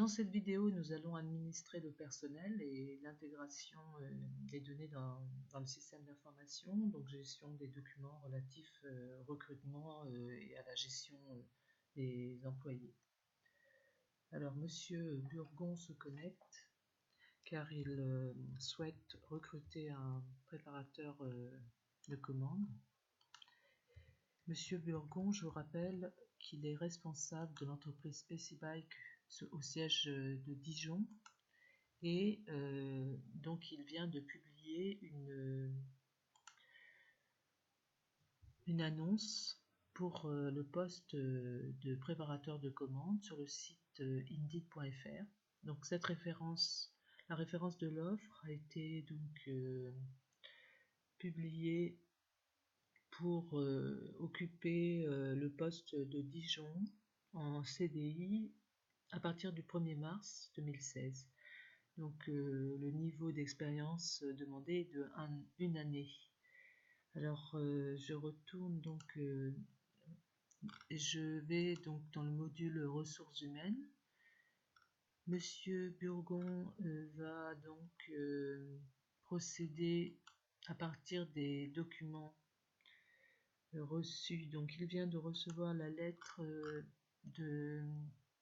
Dans cette vidéo, nous allons administrer le personnel et l'intégration des données dans le système d'information, donc gestion des documents relatifs recrutement et à la gestion des employés. Alors, Monsieur Burgon se connecte car il souhaite recruter un préparateur de commandes. Monsieur Burgon, je vous rappelle qu'il est responsable de l'entreprise Specibike au siège de Dijon et donc il vient de publier une annonce pour le poste de préparateur de commandes sur le site indeed.fr. Donc cette référence, la référence de l'offre a été donc publiée pour occuper le poste de Dijon en CDI à partir du 1er mars 2016. Donc le niveau d'expérience demandé est de une année. Alors je retourne donc, je vais donc dans le module ressources humaines. Monsieur Burgon va donc procéder à partir des documents reçus. Donc il vient de recevoir la lettre de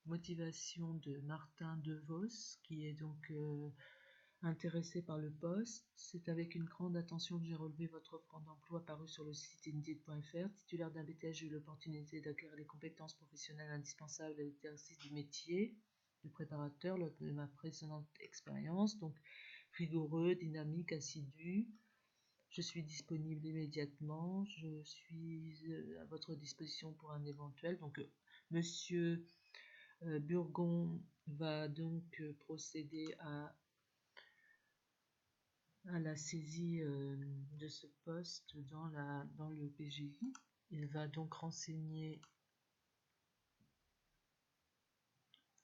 motivation de Martin DeVos, qui est donc intéressé par le poste. C'est avec une grande attention que j'ai relevé votre offre d'emploi parue sur le site indeed.fr. Titulaire d'un BTS, j'ai eu l'opportunité d'acquérir les compétences professionnelles indispensables à l'exercice du métier de préparateur lors de ma précédente expérience. Donc rigoureux, dynamique, assidu. Je suis disponible immédiatement. Je suis à votre disposition pour un éventuel. Donc Monsieur Burgon va donc procéder à la saisie de ce poste dans le PGI. Il va donc renseigner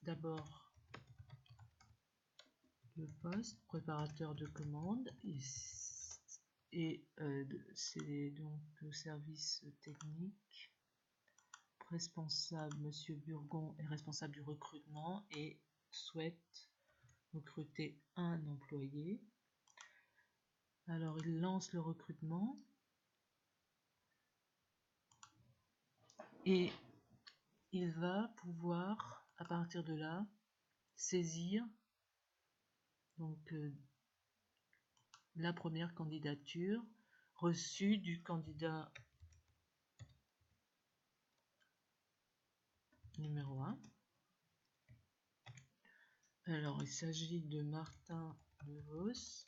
d'abord le poste préparateur de commande et c'est donc le service technique. Responsable, Monsieur Burgon est responsable du recrutement et souhaite recruter un employé. Alors il lance le recrutement et il va pouvoir à partir de là saisir donc la première candidature reçue du candidat numéro 1. Alors il s'agit de Martin DeVos,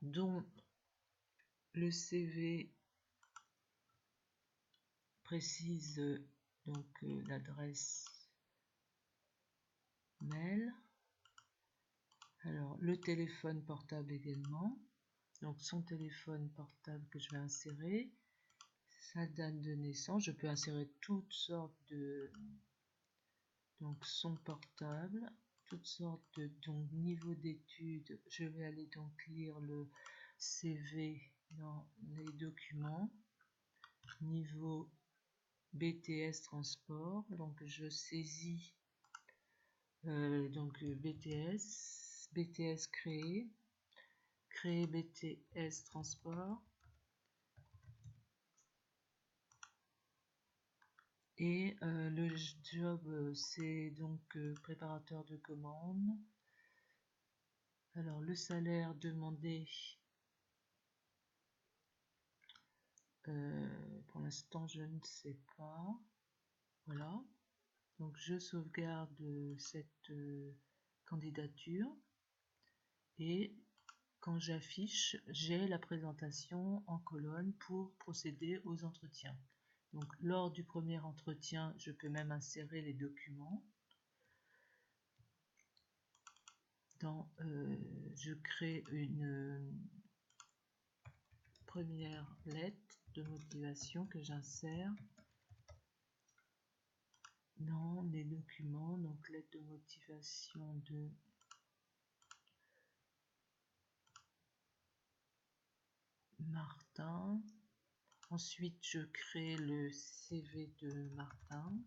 dont le CV précise donc l'adresse mail. Alors le téléphone portable également, donc son téléphone portable que je vais insérer, sa date de naissance, je peux insérer toutes sortes de, donc son portable, toutes sortes de donc niveau d'études. Je vais aller donc lire le CV dans les documents, niveau BTS transport, donc je saisis donc BTS créé BTS transport et le job c'est donc préparateur de commande. Alors le salaire demandé, pour l'instant je ne sais pas. Voilà, donc je sauvegarde cette candidature et quand j'affiche, j'ai la présentation en colonne pour procéder aux entretiens. Donc lors du premier entretien, je peux même insérer les documents. Je crée une première lettre de motivation que j'insère dans les documents. Donc lettre de motivation de Martin. Ensuite, je crée le CV de Martin.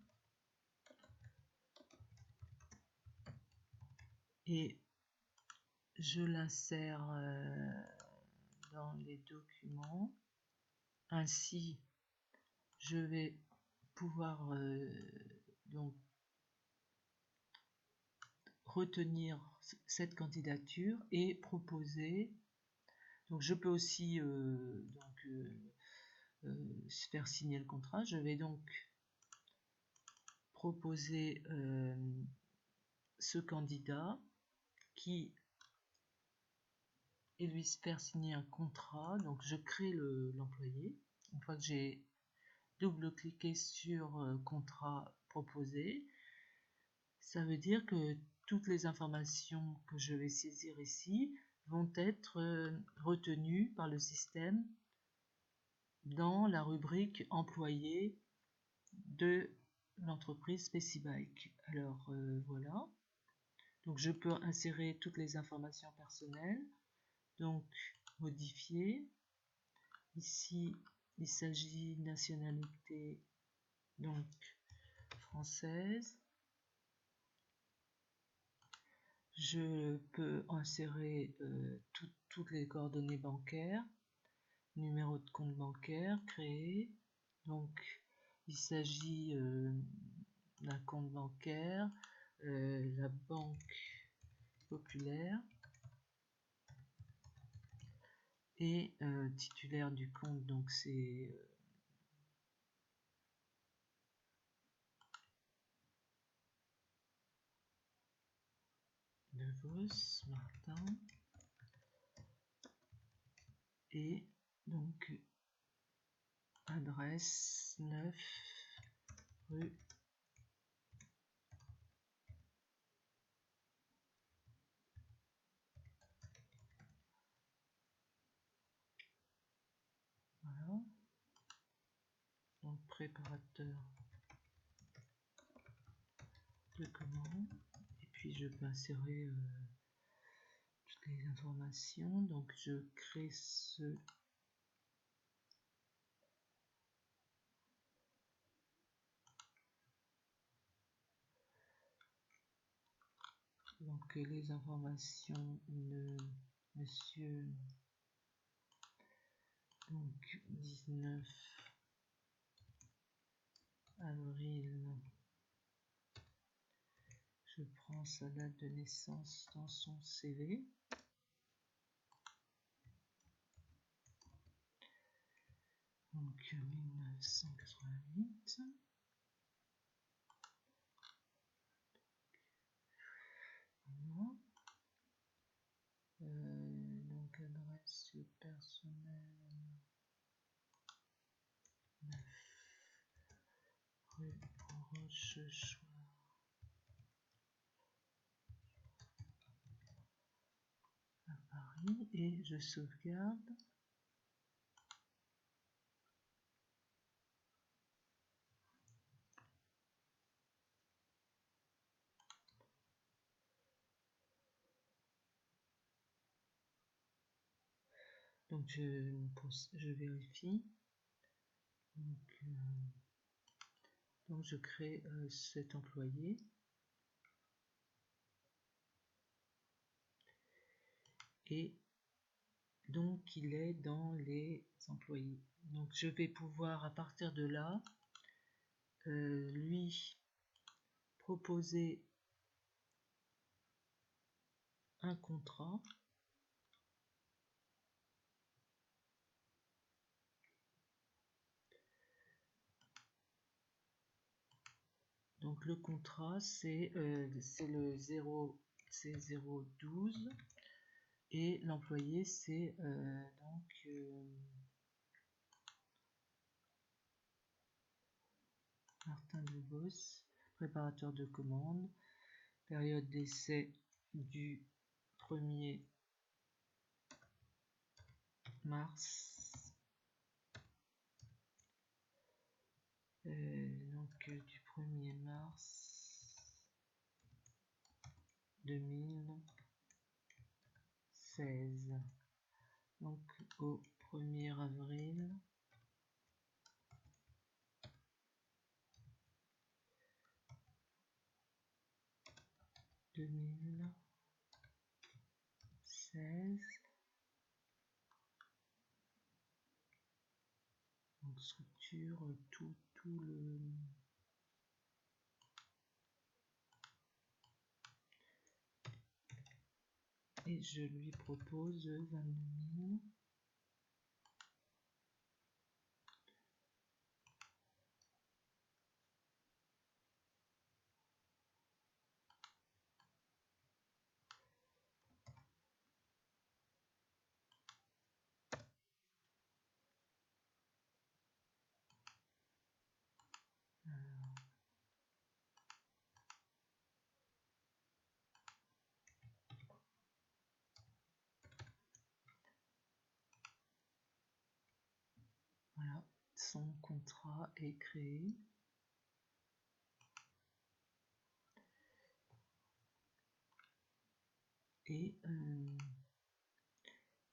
et je l'insère dans les documents. Ainsi, je vais pouvoir donc retenir cette candidature et proposer. Donc je peux aussi faire signer le contrat. Je vais donc proposer ce candidat et lui faire signer un contrat. Donc je crée l'employé. Une fois que j'ai double-cliqué sur contrat proposé, ça veut dire que toutes les informations que je vais saisir ici vont être retenues par le système dans la rubrique employé de l'entreprise Specibike. Alors voilà, donc je peux insérer toutes les informations personnelles, donc modifier. Ici il s'agit nationalité donc française. Je peux insérer toutes les coordonnées bancaires, numéro de compte bancaire créé. Donc il s'agit d'un compte bancaire, la Banque Populaire, et titulaire du compte, donc c'est De Vos Martin, et donc adresse 9 rue voilà, donc préparateur de commande, et puis je peux insérer toutes les informations. Donc je crée donc les informations de monsieur, donc 19 avril, je prends sa date de naissance dans son CV. Donc 1988. Voilà. Donc adresse personnelle 9 rue Rochechouart à Paris, et je sauvegarde. Donc je vérifie. Donc je crée cet employé. Et donc il est dans les employés. Donc je vais pouvoir à partir de là lui proposer un contrat. Donc le contrat c'est le 012 et l'employé c'est donc Martin De Vos, préparateur de commande, période d'essai du 1er mars, donc du 1er mars 2016, donc au 1er avril 2017. 16. Donc structure tout le... Et je lui propose 22 000. Voilà, son contrat est créé. Et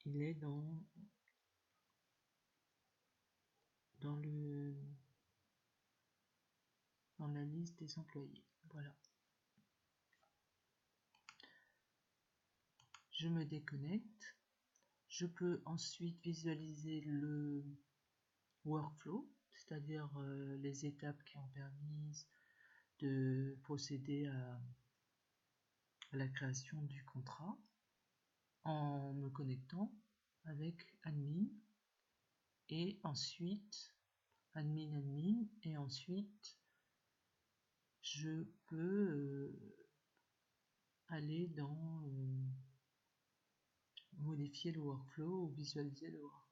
il est dans la liste des employés. Voilà. Je me déconnecte. Je peux ensuite visualiser le workflow, c'est-à-dire les étapes qui ont permis de procéder à la création du contrat en me connectant avec admin et ensuite admin et ensuite je peux aller dans modifier le workflow ou visualiser le workflow.